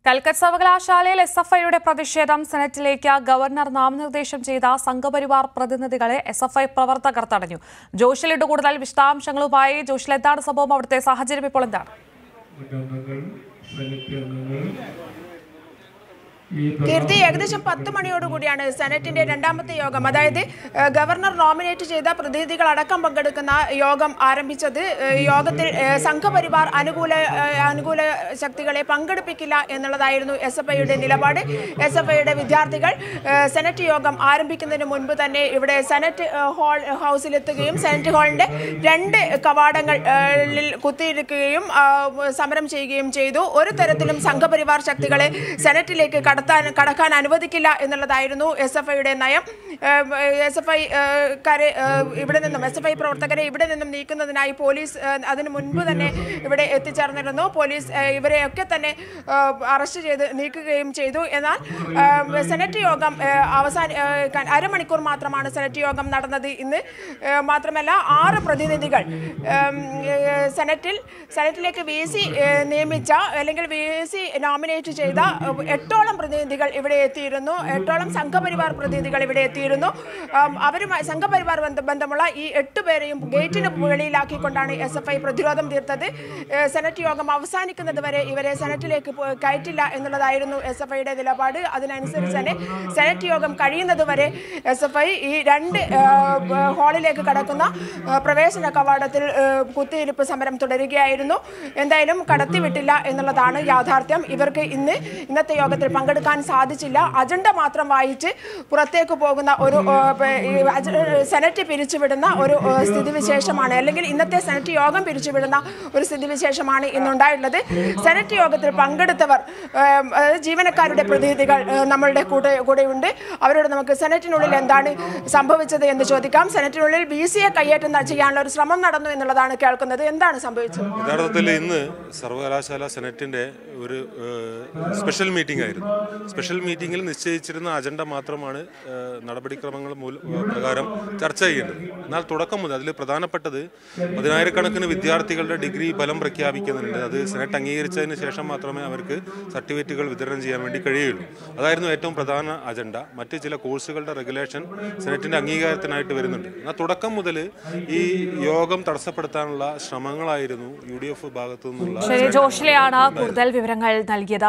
കൽക്കറ്റ് സർവകലാശാലയിൽ എസ്എഫ്ഐയുടെ പ്രതിഷേധം സെനറ്റിലേക്ക് ഗവർണർ നാമനിർദ്ദേശം ചെയ്ത സംഘപരിവാർ പ്രതിനിധികളെ എസ്എഫ്ഐ പ്രവർത്തകർ തടഞ്ഞു. ജോഷിലിട്ട് കൂടുതൽ വിശദാംശങ്ങളുമായി. ജോഷിൽ, എന്താണ് സംഭവം? അവിടുത്തെ സാഹചര്യം ഇപ്പോൾ എന്താണ്? കീർത്തി, ഏകദേശം 10 മണിയോടുകൂടിയാണ് സെനറ്റിന്റെ രണ്ടാമത്തെ യോഗം, അതായത് ഗവർണർ നോമിനേറ്റ് ചെയ്ത പ്രതിനിധികളടക്കം പങ്കെടുക്കുന്ന യോഗം ആരംഭിച്ചത്. യോഗത്തിൽ സംഘപരിവാർ അനുകൂല ശക്തികളെ പങ്കെടുപ്പിക്കില്ല എന്നുള്ളതായിരുന്നു എസ്എഫ്ഐയുടെ നിലപാട്. എസ്എഫ്ഐയുടെ വിദ്യാർത്ഥികൾ സെനറ്റ് യോഗം ആരംഭിക്കുന്നതിന് മുൻപ് തന്നെ ഇവിടെ സെനറ്റ് ഹൗസിലെത്തുകയും സെനറ്റ് ഹാളിന്റെ 2 കവാടങ്ങളിൽ കുത്തിയിരിക്കുകയും സമരം ചെയ്യുകയും ചെയ്തു. ഒരു തരത്തിലും സംഘപരിവാർ ശക്തികളെ സെനറ്റിലേക്ക് കടക്കാൻ അനുവദിക്കില്ല എന്നുള്ളതായിരുന്നു എസ്എഫ്ഐയുടെ നയം. എസ്എഫ്ഐ പ്രവർത്തകരെ ഇവിടെ നിന്നും നീക്കുന്നതിനായി പോലീസ് അതിനു മുൻപ് തന്നെ ഇവിടെ എത്തിച്ചേർന്നിരുന്നു. പോലീസ് ഇവരെയൊക്കെ തന്നെ അറസ്റ്റ് ചെയ്ത് നീക്കുകയും ചെയ്തു. എന്നാൽ സെനറ്റ് യോഗം അരമണിക്കൂർ മാത്രമാണ് സെനറ്റ് യോഗം നടന്നത് ഇന്ന്. മാത്രമല്ല 6 പ്രതിനിധികൾ സെനറ്റിലേക്ക് VC നിയമിച്ച അല്ലെങ്കിൽ VC നോമിനേറ്റ് ചെയ്ത 8ഓളം പ്രതിനിധികൾ ഇവിടെ എത്തിയിരുന്നു. 8ഓളം സംഘപരിവാർ പ്രതിനിധികൾ ഇവിടെ എത്തിയിരുന്നു. അവരുമായി സംഘപരിവാർ ബന്ധമുള്ള ഈ 8 പേരെയും ഗേറ്റിന് വെളിയിലാക്കിക്കൊണ്ടാണ് എസ്എഫ്ഐ പ്രതിരോധം തീർത്തത്. സെനറ്റ് യോഗം അവസാനിക്കുന്നത് വരെ ഇവരെ സെനറ്റിലേക്ക് കയറ്റില്ല എന്നുള്ളതായിരുന്നു എസ്എഫ്ഐയുടെ നിലപാട്. അതിനനുസരിച്ച് തന്നെ സെനറ്റ് യോഗം കഴിയുന്നത് വരെ എസ്എഫ്ഐ ഈ 2 ഹാളിലേക്ക് കടക്കുന്ന പ്രവേശന കവാടത്തിൽ കുത്തിയിരിപ്പ് സമരം തുടരുകയായിരുന്നു. എന്തായാലും കടത്തിവിട്ടില്ല എന്നുള്ളതാണ് യാഥാർത്ഥ്യം. ഇവർക്ക് ഇന്നത്തെ യോഗത്തിൽ പങ്കെടുക്കാൻ സാധിച്ചില്ല. അജണ്ട മാത്രം വായിച്ച് പുറത്തേക്ക് പോകുന്ന ഒരു സെനറ്റ് പിരിച്ചുവിടുന്ന ഒരു സ്ഥിതിവിശേഷമാണ്, അല്ലെങ്കിൽ ഇന്നത്തെ സെനറ്റ് യോഗം പിരിച്ചുവിടുന്ന ഒരു സ്ഥിതിവിശേഷമാണ് ഇന്നുണ്ടായിട്ടുള്ളത്. സെനറ്റ് യോഗത്തിൽ പങ്കെടുത്തവർ, ജീവനക്കാരുടെ പ്രതിനിധികൾ നമ്മളുടെ കൂടെയുണ്ട്. അവരോട് നമുക്ക് സെനറ്റിനുള്ളിൽ എന്താണ് സംഭവിച്ചത് എന്ന് ചോദിക്കാം. സെനറ്റിനുള്ളിൽ VCയെ കയ്യേറ്റം ചെയ്യാനുള്ള ഒരു ശ്രമം നടന്നു എന്നുള്ളതാണ് കേൾക്കുന്നത്. എന്താണ് സംഭവിച്ചത്? യഥാർത്ഥത്തിൽ ഇന്ന് സർവകലാശാല സെനറ്റിന്റെ ഒരു സ്പെഷ്യൽ മീറ്റിംഗ് ആയിരുന്നു. സ്പെഷ്യൽ മീറ്റിംഗിൽ നിശ്ചയിച്ചിരുന്ന അജണ്ട മാത്രമാണ് നടപടിക്രമങ്ങൾ പ്രകാരം ചർച്ച ചെയ്യേണ്ടത്. എന്നാൽ തുടക്കം മുതൽ അതിൽ പ്രധാനപ്പെട്ടത് 10,000-കണക്കിന് വിദ്യാർത്ഥികളുടെ ഡിഗ്രി ഫലം പ്രഖ്യാപിക്കുന്നുണ്ട്. അത് സെനറ്റ് അംഗീകരിച്ചതിന് ശേഷം മാത്രമേ അവർക്ക് സർട്ടിഫിക്കറ്റുകൾ വിതരണം ചെയ്യാൻ വേണ്ടി കഴിയുള്ളൂ. അതായിരുന്നു ഏറ്റവും പ്രധാന അജണ്ട. മറ്റ് ചില കോഴ്സുകളുടെ റെഗുലേഷൻ സെനറ്റിന്റെ അംഗീകാരത്തിനായിട്ട് വരുന്നുണ്ട്. എന്നാൽ തുടക്കം മുതൽ ഈ യോഗം തടസ്സപ്പെടുത്താനുള്ള ശ്രമങ്ങളായിരുന്നു UDF ഭാഗത്തു നിന്നുള്ള. ജോഷിലെയാണ് കൂടുതൽ വിവരങ്ങൾ നൽകിയത്.